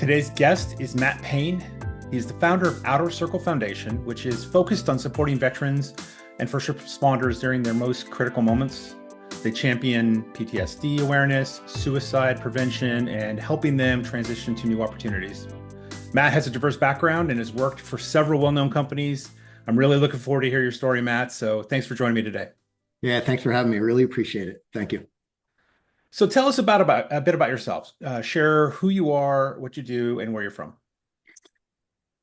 Today's guest is Matt Payne. He's the founder of Outer Circle Foundation, which is focused on supporting veterans and first responders during their most critical moments. They champion PTSD awareness, suicide prevention, and helping them transition to new opportunities. Matt has a diverse background and has worked for several well-known companies. I'm really looking forward to hear your story, Matt. So thanks for joining me today. Yeah, thanks for having me. I really appreciate it. Thank you. So tell us about a bit about yourself. Share who you are, what you do, and where you're from.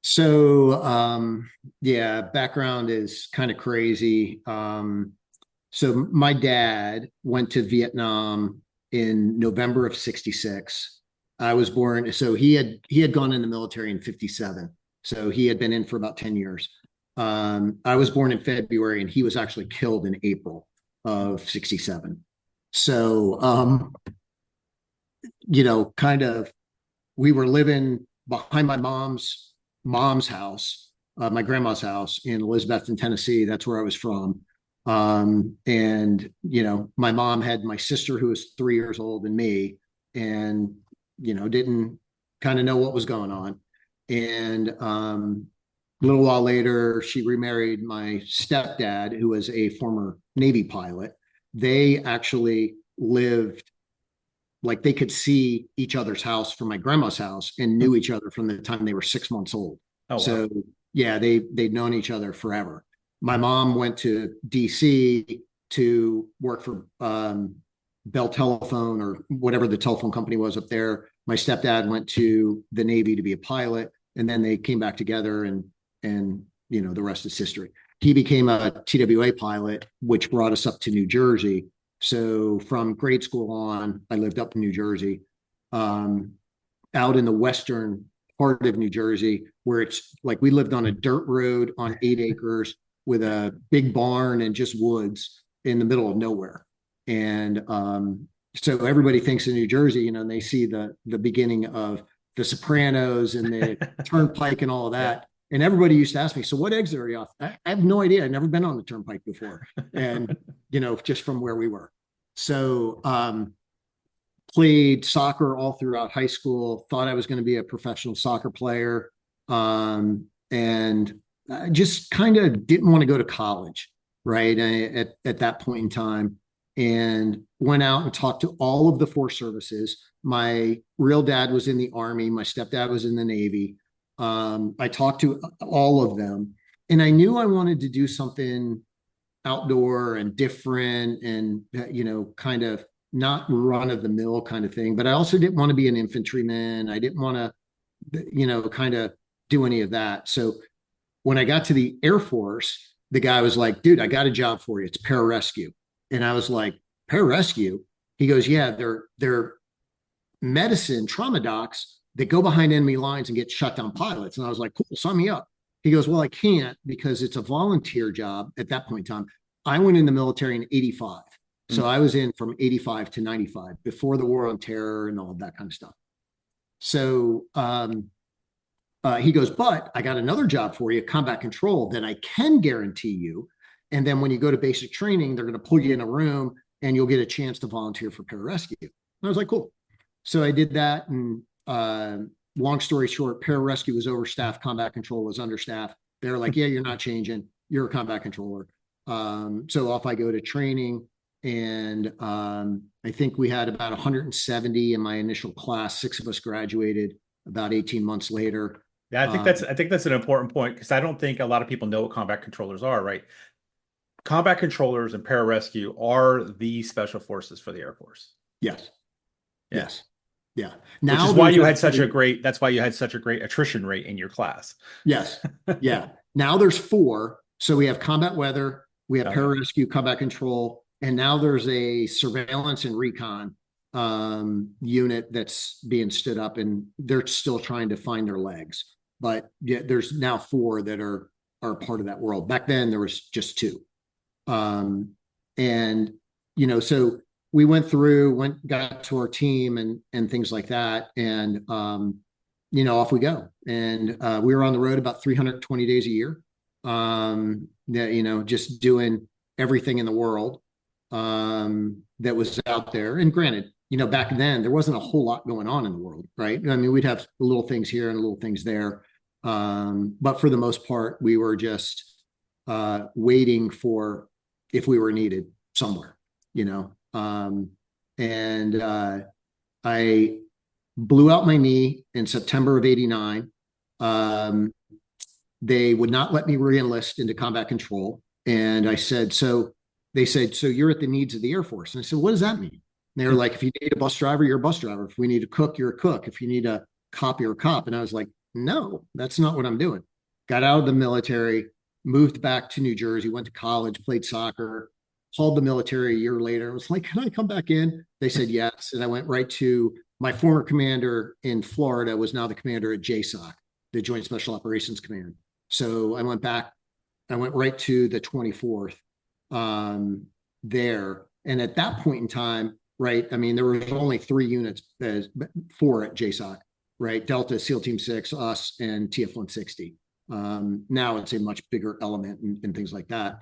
So background is kind of crazy. So my dad went to Vietnam in November of '66. I was born, so he had gone in the military in '57. So he had been in for about 10 years. I was born in February, and he was actually killed in April of '67. So, kind of, we were living behind my mom's house, my grandma's house in Elizabethton, Tennessee. That's where I was from. My mom had my sister who was 3 years old and me, and, didn't kind of know what was going on. And a little while later, she remarried my stepdad, who was a former Navy pilot. They actually lived, like, they could see each other's house from my grandma's house and knew each other from the time they were 6 months old. Oh, wow. So yeah, they'd known each other forever. My mom went to DC to work for Bell Telephone or whatever the telephone company was up there. My stepdad went to the Navy to be a pilot, and then they came back together, and the rest is history. He became a TWA pilot, which brought us up to New Jersey. So from grade school on, I lived up in New Jersey, out in the western part of New Jersey, where it's like we lived on a dirt road on 8 acres with a big barn and just woods in the middle of nowhere. And so everybody thinks in New Jersey, and they see the beginning of The Sopranos and the Turnpike and all of that. Yeah. And everybody used to ask me, so what exit are you off? I have no idea. I've never been on the Turnpike before. And, just from where we were. So played soccer all throughout high school, thought I was going to be a professional soccer player. And I just kind of didn't want to go to college, right, at that point in time. And went out and talked to all of the 4 services. My real dad was in the Army. My stepdad was in the Navy. I talked to all of them, and I knew I wanted to do something outdoor and different and, kind of not run of the mill kind of thing. But I also didn't want to be an infantryman. I didn't want to, kind of do any of that. So when I got to the Air Force, the guy was like, dude, I got a job for you. It's pararescue. And I was like, pararescue? He goes, yeah, they're medicine trauma docs that go behind enemy lines and get shut down pilots. And I was like, cool, sign me up. He goes, well, I can't because it's a volunteer job at that point in time. I went in the military in '85. So I was in from '85 to '95 before the war on terror and all of that kind of stuff. So he goes, but I got another job for you, combat control, that I can guarantee you. And then when you go to basic training, they're going to pull you in a room and you'll get a chance to volunteer for pararescue. And I was like, cool. So I did that. And long story short, pararescue was overstaffed, combat control was understaffed. They're like, yeah, you're not changing. You're a combat controller. So off I go to training. And I think we had about 170 in my initial class. 6 of us graduated about 18 months later. Yeah, I think that's an important point, because I don't think a lot of people know what combat controllers are, right? Combat controllers and pararescue are the special forces for the Air Force. Yes. Yeah. Yes. Yeah. Now, which is why you had such a great attrition rate in your class. Yes. Yeah. Now there's 4. So we have combat weather, we have pararescue, combat control, and now there's a surveillance and recon unit that's being stood up, and they're still trying to find their legs. But yeah, there's now 4 that are part of that world. Back then there was just 2. So we went through, got to our team and things like that. And, off we go. And we were on the road about 320 days a year, just doing everything in the world that was out there. And granted, back then there wasn't a whole lot going on in the world, right? I mean, we'd have little things here and little things there. But for the most part, we were just waiting for if we were needed somewhere, you know. And I blew out my knee in September of '89. They would not let me re-enlist into combat control. And I said, so they said, so you're at the needs of the Air Force. And I said, what does that mean? And they were like, if you need a bus driver, you're a bus driver. If we need a cook, you're a cook. If you need a cop, you're a cop. And I was like, no, that's not what I'm doing. Got out of the military, moved back to New Jersey, went to college, played soccer, called the military a year later. I was like, can I come back in? They said yes. And I went right to my former commander in Florida, was now the commander at JSOC, the Joint Special Operations Command. So I went back, I went right to the 24th there. And at that point in time, right, I mean, there was only 3 units, 4 at JSOC, right? Delta, SEAL Team 6, us, and TF 160. Now it's a much bigger element and things like that.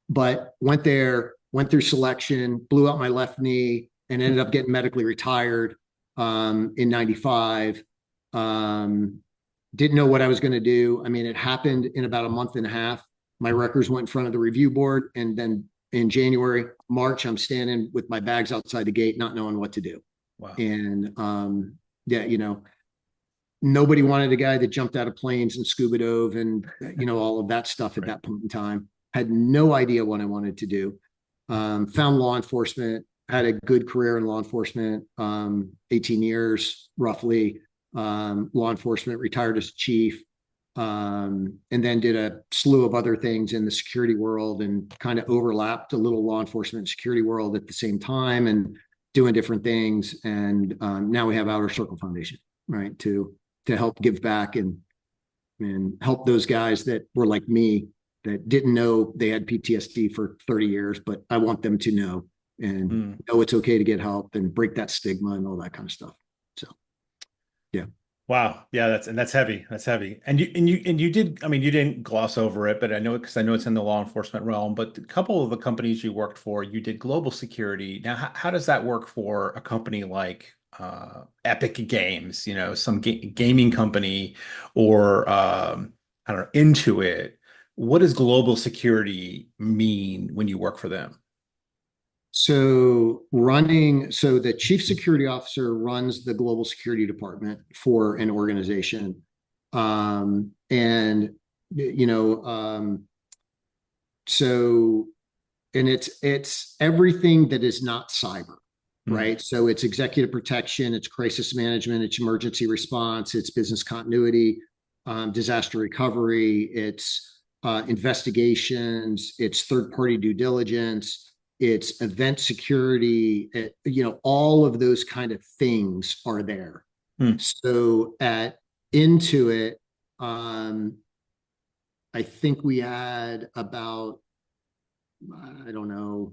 But went there, went through selection, blew out my left knee, and ended up getting medically retired in '95. Didn't know what I was going to do. I mean, it happened in about a month and a half. My records went in front of the review board. And then in January, March, I'm standing with my bags outside the gate, not knowing what to do. Wow. And yeah, nobody wanted a guy that jumped out of planes and scuba dove and, all of that stuff at that point in time. Had no idea what I wanted to do. Found law enforcement, had a good career in law enforcement, 18 years roughly. Law enforcement, retired as chief, and then did a slew of other things in the security world and kind of overlapped a little law enforcement and security world at the same time and doing different things. And now we have Outer Circle Foundation, right, to help give back and help those guys that were like me that didn't know they had PTSD for 30 years, but I want them to know and know it's okay to get help and break that stigma and all that kind of stuff. So. Yeah. Wow. Yeah, that's heavy. That's heavy. And you did, I mean, you didn't gloss over it, but I know it's in the law enforcement realm, but a couple of the companies you worked for, you did global security. Now, how does that work for a company like Epic Games, some gaming company or I don't know, Intuit? What does global security mean when you work for them? So the chief security officer runs the global security department for an organization. And, so, and it's everything that is not cyber, right? So it's executive protection, it's crisis management, it's emergency response, it's business continuity, disaster recovery, it's investigations, it's third-party due diligence, it's event security, all of those kind of things are there. So at Intuit, I think we had about, I don't know,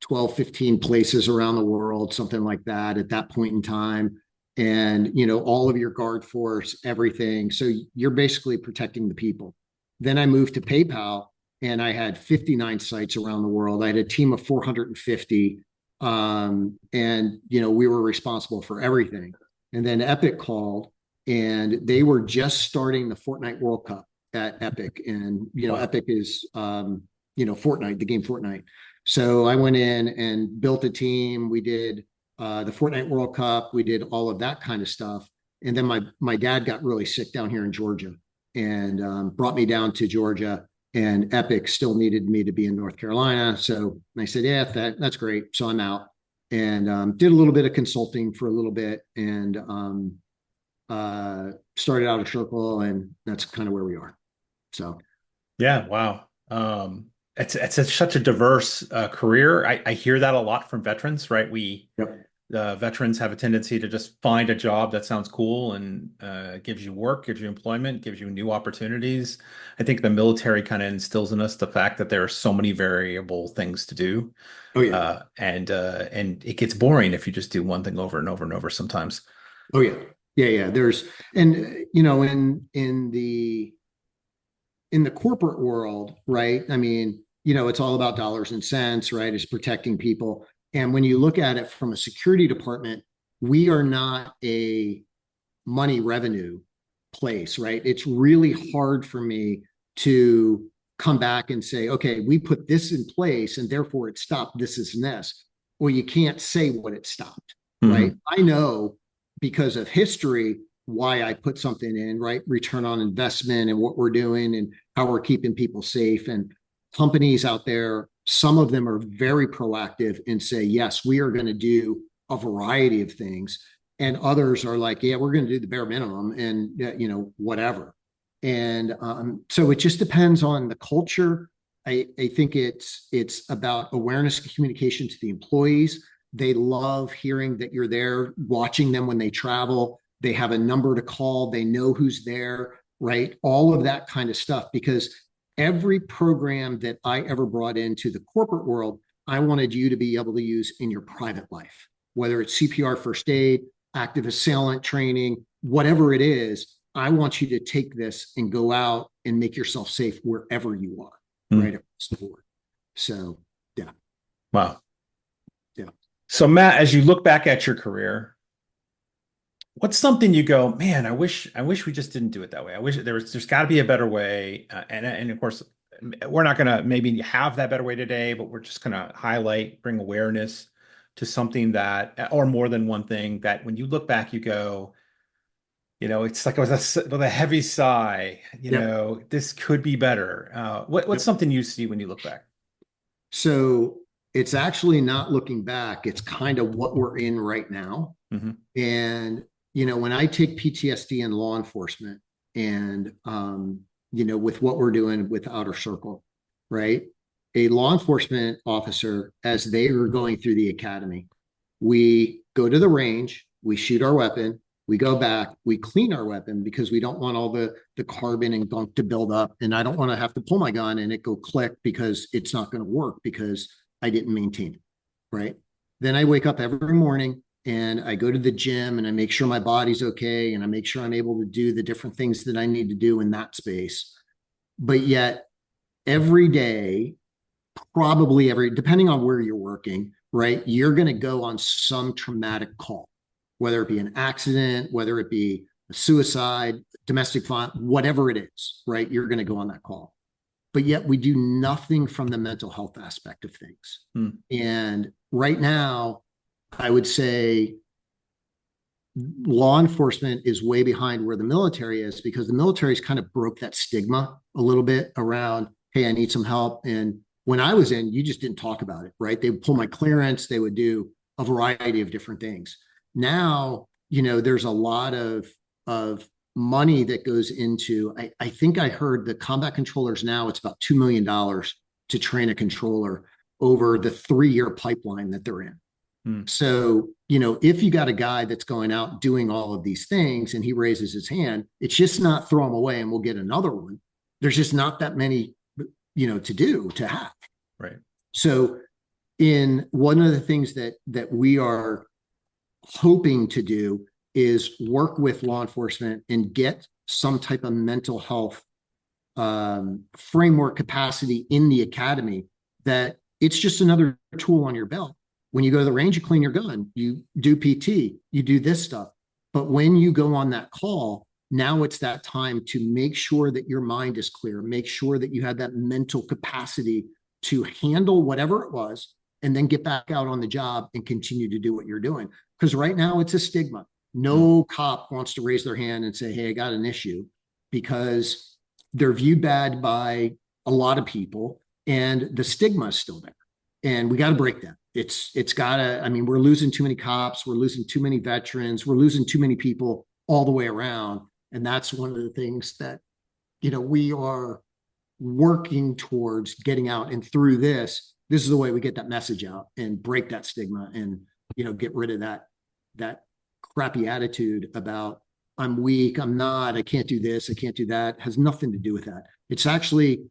12, 15 places around the world, something like that at that point in time. And, all of your guard force, everything. So you're basically protecting the people. Then I moved to PayPal, and I had 59 sites around the world. I had a team of 450. And, we were responsible for everything. And then Epic called, and they were just starting the Fortnite World Cup at Epic. And, Epic is, Fortnite, the game Fortnite. So I went in and built a team. We did the Fortnite World Cup. We did all of that kind of stuff. And then my dad got really sick down here in Georgia and brought me down to Georgia. And Epic still needed me to be in North Carolina. So I said, yeah, that's great. So I'm out and did a little bit of consulting for a little bit and started Outer Circle, and that's kind of where we are. So. Yeah. Wow. It's such a diverse career. I hear that a lot from veterans, right? Yep. Veterans have a tendency to just find a job that sounds cool and gives you work, gives you employment, gives you new opportunities. I think the military kind of instills in us the fact that there are so many variable things to do. Oh yeah. And it gets boring if you just do one thing over and over and over sometimes. Oh yeah. Yeah. There's, and in the corporate world, right? I mean, it's all about dollars and cents, right? It's protecting people. And when you look at it from a security department, we are not a money revenue place, right? It's really hard for me to come back and say, okay, we put this in place and therefore it stopped this, is this. Well, you can't say what it stopped, right? Mhm. I know because of history why I put something in, right? Return on investment and what we're doing and how we're keeping people safe. And companies out there, some of them are very proactive and say, yes, we are going to do a variety of things. And others are like, yeah, we're going to do the bare minimum and, whatever. And so it just depends on the culture. I think it's about awareness and communication to the employees. They love hearing that you're there, watching them when they travel. They have a number to call. They know who's there, right? All of that kind of stuff. Because every program that I ever brought into the corporate world, I wanted you to be able to use in your private life, whether it's CPR, first aid, active assailant training, whatever it is. I want you to take this and go out and make yourself safe wherever you are, right Mm. across the board. So, yeah, Wow. yeah. So Matt, as you look back at your career, what's something you go, man, I wish we just didn't do it that way. I wish there's got to be a better way. And of course, we're not going to maybe have that better way today, but we're just going to highlight, bring awareness to something that, or more than one thing that when you look back, you go, it's like with a heavy sigh, Yep. this could be better. What's Yep. something you see when you look back? So it's actually not looking back. It's kind of what we're in right now. Hmm. And, when I take PTSD in law enforcement and, with what we're doing with Outer Circle, right? A law enforcement officer, as they are going through the academy, we go to the range, we shoot our weapon, we go back, we clean our weapon because we don't want all the carbon and gunk to build up. And I don't want to have to pull my gun and it go click because it's not going to work because I didn't maintain it. Right. Then I wake up every morning and I go to the gym and I make sure my body's okay and I make sure I'm able to do the different things that I need to do in that space. But yet every day, probably depending on where you're working, right, you're going to go on some traumatic call, whether it be an accident, whether it be a suicide, domestic violence, whatever it is, right? You're going to go on that call. But yet we do nothing from the mental health aspect of things. Hmm. And right now, I would say law enforcement is way behind where the military is because the military's kind of broke that stigma a little bit around, hey, I need some help. And when I was in, you just didn't talk about it, right? They would pull my clearance, they would do a variety of different things. Now, there's a lot of money that goes into, I think I heard the combat controllers now, it's about $2 million to train a controller over the 3-year pipeline that they're in. Hmm. So, if you got a guy that's going out doing all of these things and he raises his hand, it's just not throw him away and we'll get another one. There's just not that many, to have. Right. So, in one of the things that we are hoping to do is work with law enforcement and get some type of mental health framework capacity in the academy that it's just another tool on your belt. When you go to the range, you clean your gun, you do PT, you do this stuff. But when you go on that call, now it's that time to make sure that your mind is clear, make sure that you have that mental capacity to handle whatever it was, and then get back out on the job and continue to do what you're doing. Because right now it's a stigma. Hmm. No cop wants to raise their hand and say, hey, I got an issue, because they're viewed bad by a lot of people and the stigma is still there. And we got to break that. It's gotta, I mean, we're losing too many cops, we're losing too many veterans, we're losing too many people all the way around. And that's one of the things that, we are working towards getting out. And through this is the way we get that message out and break that stigma and, get rid of that crappy attitude about I'm weak, I'm not, I can't do this, I can't do that. It has nothing to do with that. It's actually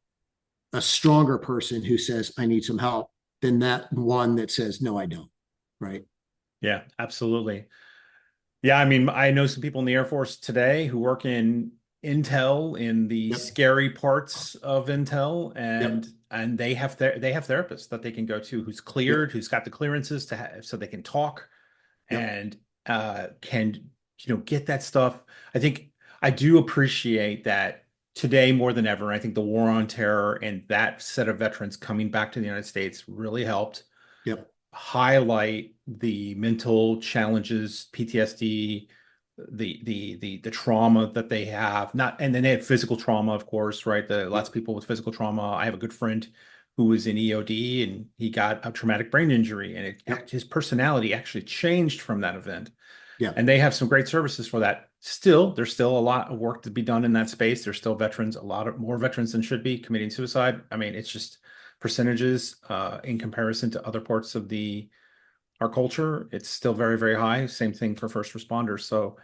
a stronger person who says, I need some help than that one that says, no, I don't. Right. Yeah, absolutely. Yeah, I mean, I know some people in the Air Force today who work in Intel, in the Yep. scary parts of Intel, Yep. and and they have therapists that they can go to who's Yep. cleared, who's got the clearances to have, so they can talk Yep. and can get that stuff. I think I do appreciate that today more than ever. I think the war on terror and that set of veterans coming back to the United States really helped Yep. highlight the mental challenges, PTSD, the trauma that they have. Not and then they have physical trauma, of course, right? The lots of Yep. people with physical trauma. I have a good friend who was in EOD and he got a traumatic brain injury, and Yep. his personality actually changed from that event. Yep. And they have some great services for that. Still, there's still a lot of work to be done in that space. There's still veterans, a lot of more veterans than should be committing suicide. I mean, it's just percentages in comparison to other parts of the our culture. It's still very, very high. Same thing for first responders. So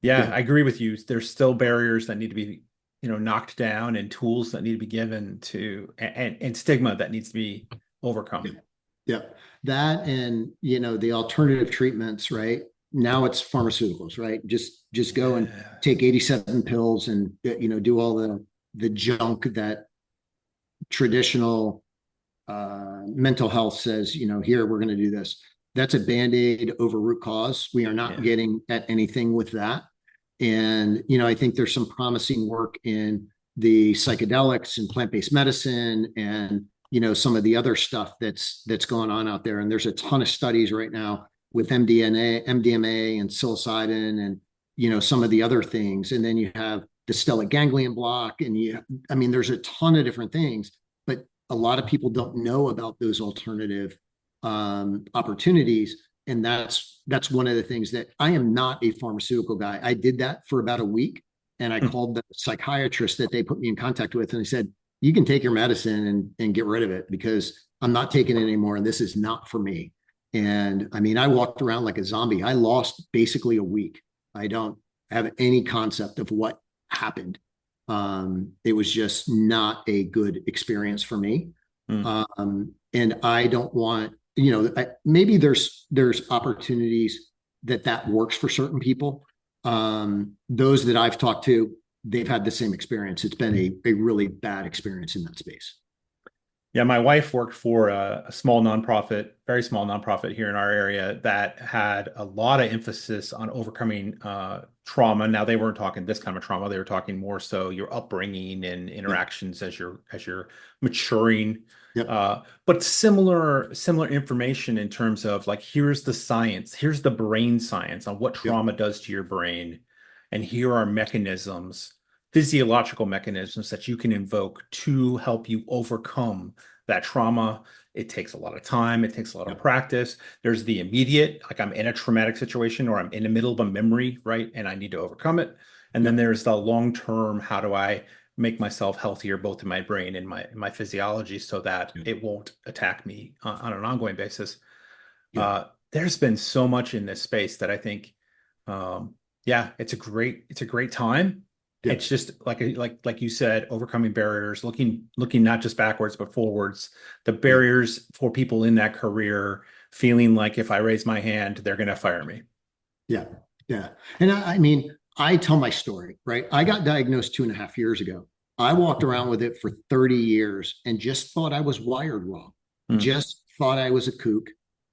yeah, I Yep. agree with you. There's still barriers that need to be, knocked down and tools that need to be given to and stigma that needs to be overcome. Yep. Yep. That and the alternative treatments, right? Now it's pharmaceuticals, right? Just go and Yeah. take 87 pills and do all the junk that traditional mental health says, here we're going to do this. That's a band-aid over root cause. We are not Yeah. getting at anything with that. And, I think there's some promising work in the psychedelics and plant-based medicine and, some of the other stuff that's going on out there. And there's a ton of studies right now with MDMA and psilocybin and, some of the other things. And then you have the stellate ganglion block. And there's a ton of different things, but a lot of people don't know about those alternative opportunities. And that's one of the things that I am not a pharmaceutical guy. I did that for about a week, and I Hmm. called the psychiatrist that they put me in contact with, and I said, "You can take your medicine and get rid of it because I'm not taking it anymore, and this is not for me." And I walked around like a zombie. I lost basically a week. I don't have any concept of what happened. It was just not a good experience for me. Hmm. And I don't want, maybe there's opportunities that works for certain people. Those that I've talked to, they've had the same experience. It's been a really bad experience in that space. Yeah, my wife worked for a small nonprofit, very small nonprofit here in our area that had a lot of emphasis on overcoming trauma. Now they weren't talking this kind of trauma; they were talking more so your upbringing and Yep. interactions as you're maturing. Yep. But similar information in terms of like here's the science, here's the brain science on what Yep. trauma does to your brain, and here are mechanisms, physiological mechanisms that you can invoke to help you overcome that trauma. It takes a lot of time, it takes a lot of Yep. practice. There's the immediate, like I'm in a traumatic situation or I'm in the middle of a memory, right? And I need to overcome it. And then Yep. there's the long term, how do I make myself healthier both in my brain and my physiology so that Yep. it won't attack me on an ongoing basis. Yep. There's been so much in this space that I think, yeah, it's a great time. It's Yep. just like you said, overcoming barriers, looking not just backwards but forwards. The Yep. barriers for people in that career, feeling like if I raise my hand, they're going to fire me. Yeah. Yeah. And I tell my story, right? I got diagnosed 2.5 years ago. I walked around with it for 30 years and just thought I was wired wrong, Mm, just thought I was a kook.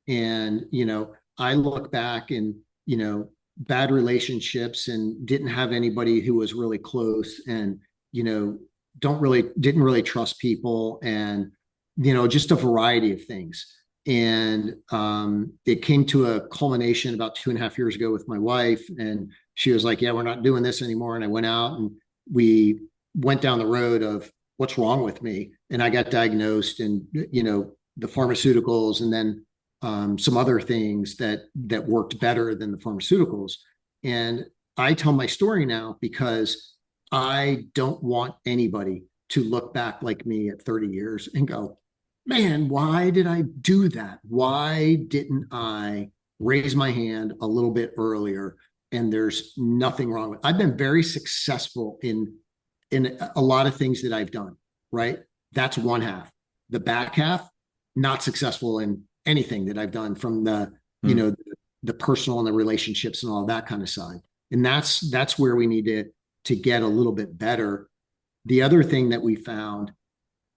And, I look back and, bad relationships and didn't have anybody who was really close and, you know, didn't really trust people and, just a variety of things. And it came to a culmination about 2.5 years ago with my wife. And she was like, "Yeah, we're not doing this anymore." And I went out and we went down the road of what's wrong with me. And I got diagnosed and, the pharmaceuticals and then some other things that worked better than the pharmaceuticals. And I tell my story now because I don't want anybody to look back like me at 30 years and go, "Man, why did I do that? Why didn't I raise my hand a little bit earlier?" And there's nothing wrong with it. I've been very successful in a lot of things that I've done, right? That's one half. The back half, not successful in anything that I've done from mm, the personal and the relationships and all that kind of side. And that's where we need to get a little bit better. The other thing that we found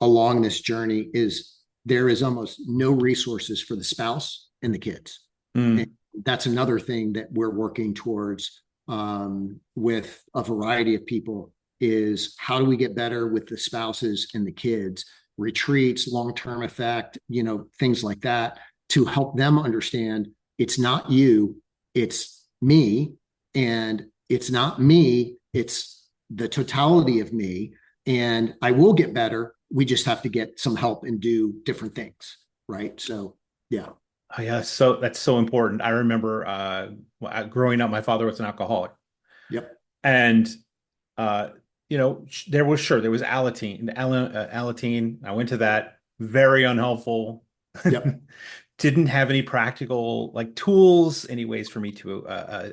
along this journey is there is almost no resources for the spouse and the kids. And that's another thing that we're working towards with a variety of people is how do we get better with the spouses and the kids, retreats, long-term effect, things like that, to help them understand it's not you, it's me, and it's not me, it's the totality of me, and I will get better. We just have to get some help and do different things, right? So, yeah. Oh, yeah, so that's so important. I remember growing up, my father was an alcoholic, Yep. and uh, there was Alateen. I went to that, very unhelpful. Yep. Didn't have any practical like tools, any ways for me to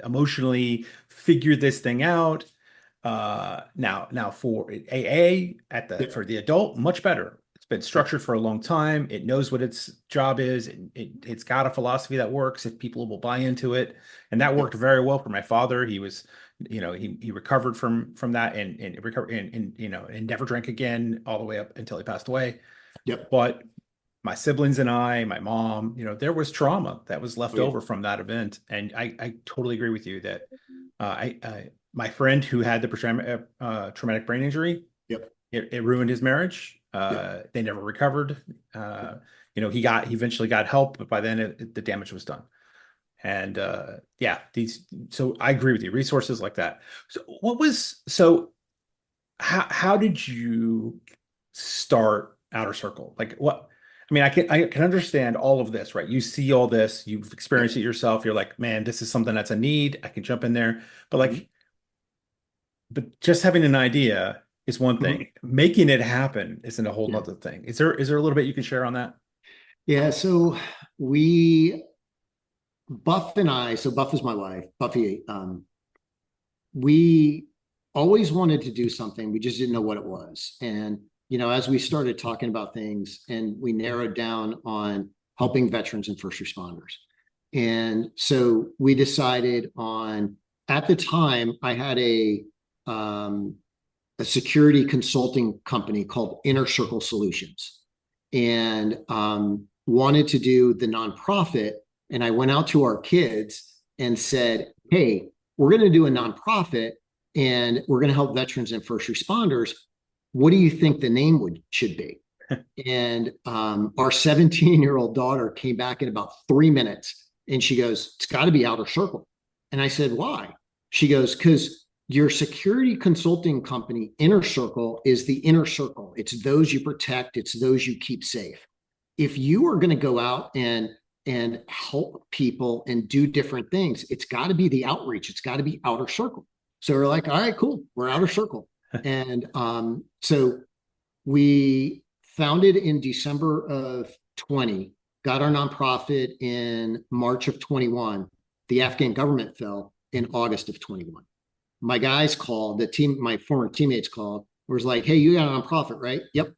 emotionally figure this thing out. Now for AA Yep. for the adult, much better. It's been structured for a long time. It knows what its job is. It's got a philosophy that works if people will buy into it, and that Yep. worked very well for my father. He was, he recovered from that and recovered and never drank again all the way up until he passed away. Yep. But my siblings and I, my mom, there was trauma that was Oh, left yeah. over from that event, and I totally agree with you that my friend who had the traumatic brain injury, Yep. it ruined his marriage. Yep. They never recovered. He eventually got help, but by then the damage was done. And yeah, so I agree with you. Resources like that. So how did you start Outer Circle? Like what? I mean, I can understand all of this, right? You see all this, you've experienced Yep. it yourself. You're like, man, this is something that's a need. I can jump in there. But Mhm. but just having an idea is one Mhm. thing. Making it happen isn't a whole Yeah. nother thing. Is there a little bit you can share on that? Yeah. So we, Buff and I, so Buff is my wife, Buffy, we always wanted to do something. We just didn't know what it was. And, as we started talking about things and we narrowed down on helping veterans and first responders. And so we decided on, at the time, I had a security consulting company called Inner Circle Solutions and wanted to do the nonprofit. And I went out to our kids and said, hey, we're going to do a nonprofit and we're going to help veterans and first responders. What do you think the name should be? And our 17-year-old daughter came back in about 3 minutes and she goes, it's got to be Outer Circle. And I said, why? She goes, because your security consulting company, Inner Circle, is the inner circle. It's those you protect, it's those you keep safe. If you are going to go out and help people and do different things, it's got to be the outreach. It's got to be Outer Circle. So we're like, all right, cool. We're Outer Circle. And so we founded in December of 20, got our nonprofit in March of 21. The Afghan government fell in August of 21. My guys called, my former teammates called, was like, hey, you got a nonprofit, right? Yep.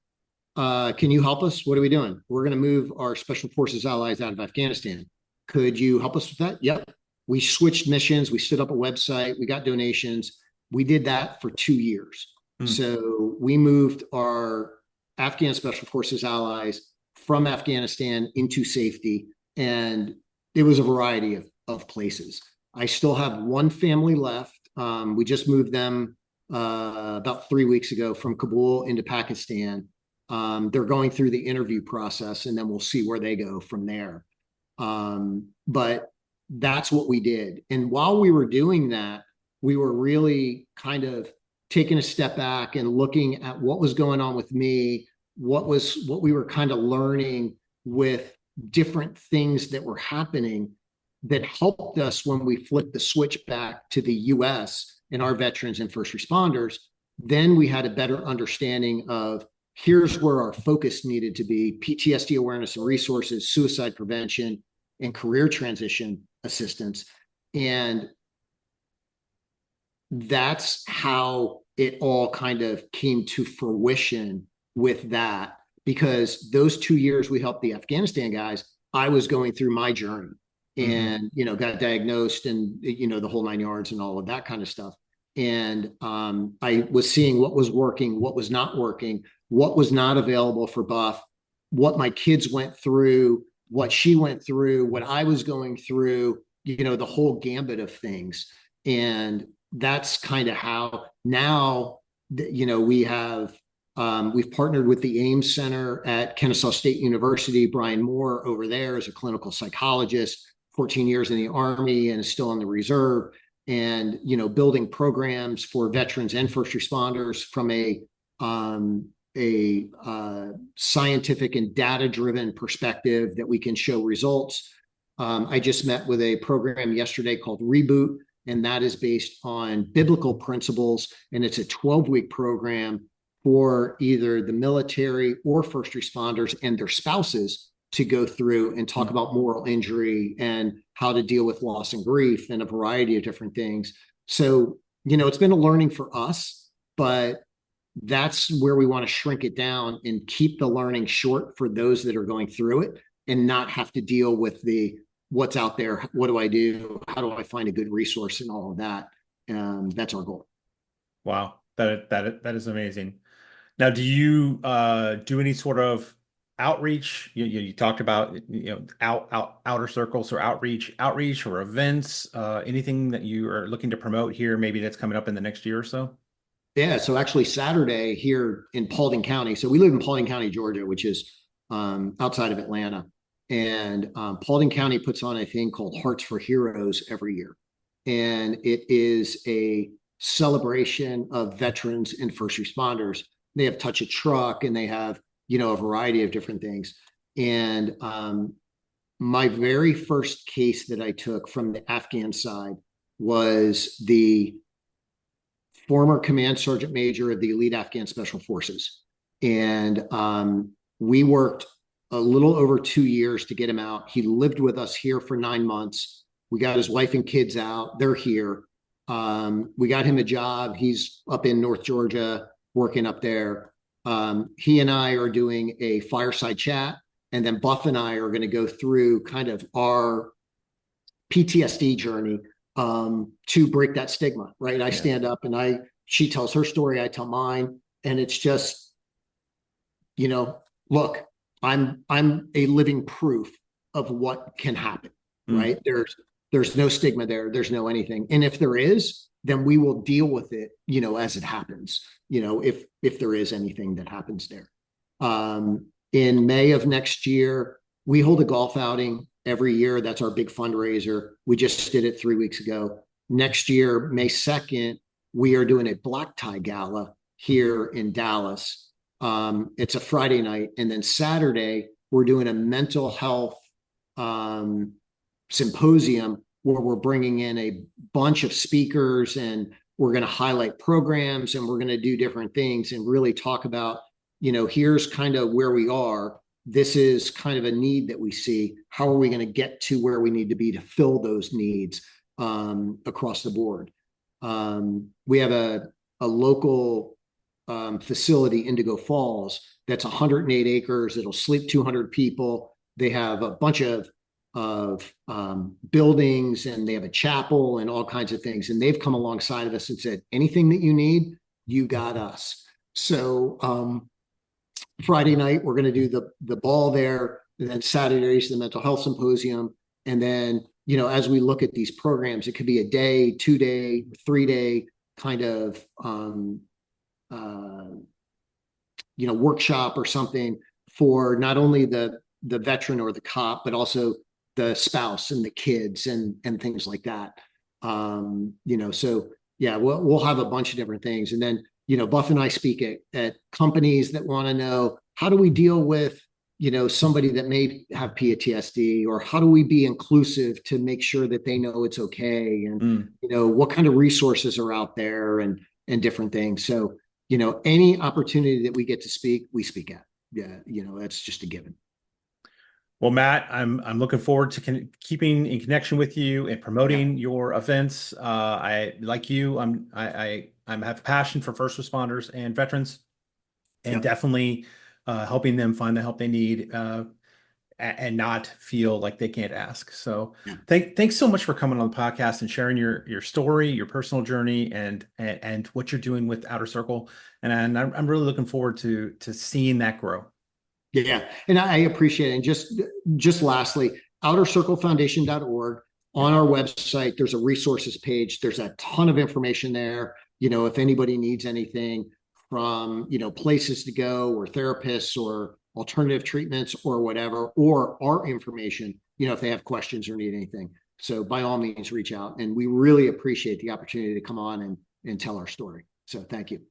Can you help us? What are we doing? We're going to move our special forces allies out of Afghanistan. Could you help us with that? Yep. We switched missions. We stood up a website. We got donations. We did that for 2 years. Mm. So we moved our Afghan special forces allies from Afghanistan into safety. And it was a variety of places. I still have one family left. We just moved them about 3 weeks ago from Kabul into Pakistan. They're going through the interview process, and then we'll see where they go from there. But that's what we did. And while we were doing that, we were really kind of taking a step back and looking at what was going on with me, what we were kind of learning with different things that were happening that helped us when we flipped the switch back to the US and our veterans and first responders. Then we had a better understanding of here's where our focus needed to be: PTSD awareness and resources, suicide prevention, and career transition assistance. And that's how it all kind of came to fruition with that, because those 2 years we helped the Afghanistan guys, I was going through my journey and, got diagnosed and, the whole 9 yards and all of that kind of stuff. And I was seeing what was working, what was not working, what was not available for Buff, what my kids went through, what she went through, what I was going through, the whole gambit of things. And that's kind of how now, we've partnered with the Ames Center at Kennesaw State University. Brian Moore over there is a clinical psychologist, 14 years in the Army and is still in the reserve. And, building programs for veterans and first responders from a scientific and data-driven perspective that we can show results. I just met with a program yesterday called Reboot, and that is based on biblical principles, and it's a 12-week program for either the military or first responders and their spouses to go through and talk about moral injury and how to deal with loss and grief and a variety of different things. So, it's been a learning for us, but that's where we want to shrink it down and keep the learning short for those that are going through it and not have to deal with the what's out there. What do I do? How do I find a good resource and all of that? That's our goal. Wow, that is amazing. Now, do you do any sort of outreach? You talked about outer circles or outreach or events, anything that you are looking to promote here, maybe that's coming up in the next year or so? Yeah, so actually Saturday here in Paulding County. So we live in Paulding County, Georgia, which is outside of Atlanta. And Paulding County puts on a thing called Hearts for Heroes every year. And it is a celebration of veterans and first responders. They have Touch a Truck and they have, a variety of different things. And my very first case that I took from the Afghan side was the former command sergeant major of the elite Afghan special forces. And we worked a little over 2 years to get him out. He lived with us here for 9 months. We got his wife and kids out. They're here. We got him a job. He's up in North Georgia, working up there. He and I are doing a fireside chat. And then Buff and I are going to go through kind of our PTSD journey to break that stigma, right? I stand up and she tells her story, I tell mine. And it's just, look, I'm a living proof of what can happen, right? There's no stigma there. There's no anything. And if there is, then we will deal with it, as it happens, if there is anything that happens there. In May of next year, we hold a golf outing every year. That's our big fundraiser. We just did it 3 weeks ago. Next year, May 2nd, we are doing a black tie gala here in Dallas. It's a Friday night. And then Saturday, we're doing a mental health symposium where we're bringing in a bunch of speakers and we're going to highlight programs and we're going to do different things and really talk about, here's kind of where we are. This is kind of a need that we see. How are we going to get to where we need to be to fill those needs across the board? We have a local facility, Indigo Falls, that's 108 acres. It'll sleep 200 people. They have a bunch of buildings and they have a chapel and all kinds of things. And they've come alongside of us and said, anything that you need, you got us. So Friday night, we're going to do the ball there. And then Saturday is the mental health symposium. And then, as we look at these programs, it could be a day, 2-day, 3-day kind of, workshop or something for not only the veteran or the cop, but also the spouse and the kids and things like that. So yeah, we'll have a bunch of different things. And then, Buff and I speak at companies that want to know, how do we deal with, somebody that may have PTSD, or how do we be inclusive to make sure that they know it's okay? And, what kind of resources are out there and different things. So, any opportunity that we get to speak, we speak at. Yeah. That's just a given. Well, Matt, I'm looking forward to keeping in connection with you and promoting your events. I like you. I have a passion for first responders and veterans, and definitely helping them find the help they need and not feel like they can't ask. So Yeah. thanks so much for coming on the podcast and sharing your story, your personal journey, and what you're doing with Outer Circle. And I'm really looking forward to seeing that grow. Yeah. And I appreciate it. And just lastly, outercirclefoundation.org. On our website, there's a resources page. There's a ton of information there. If anybody needs anything from, places to go or therapists or alternative treatments or whatever, or our information, if they have questions or need anything. So by all means, reach out. And we really appreciate the opportunity to come on and tell our story. So thank you.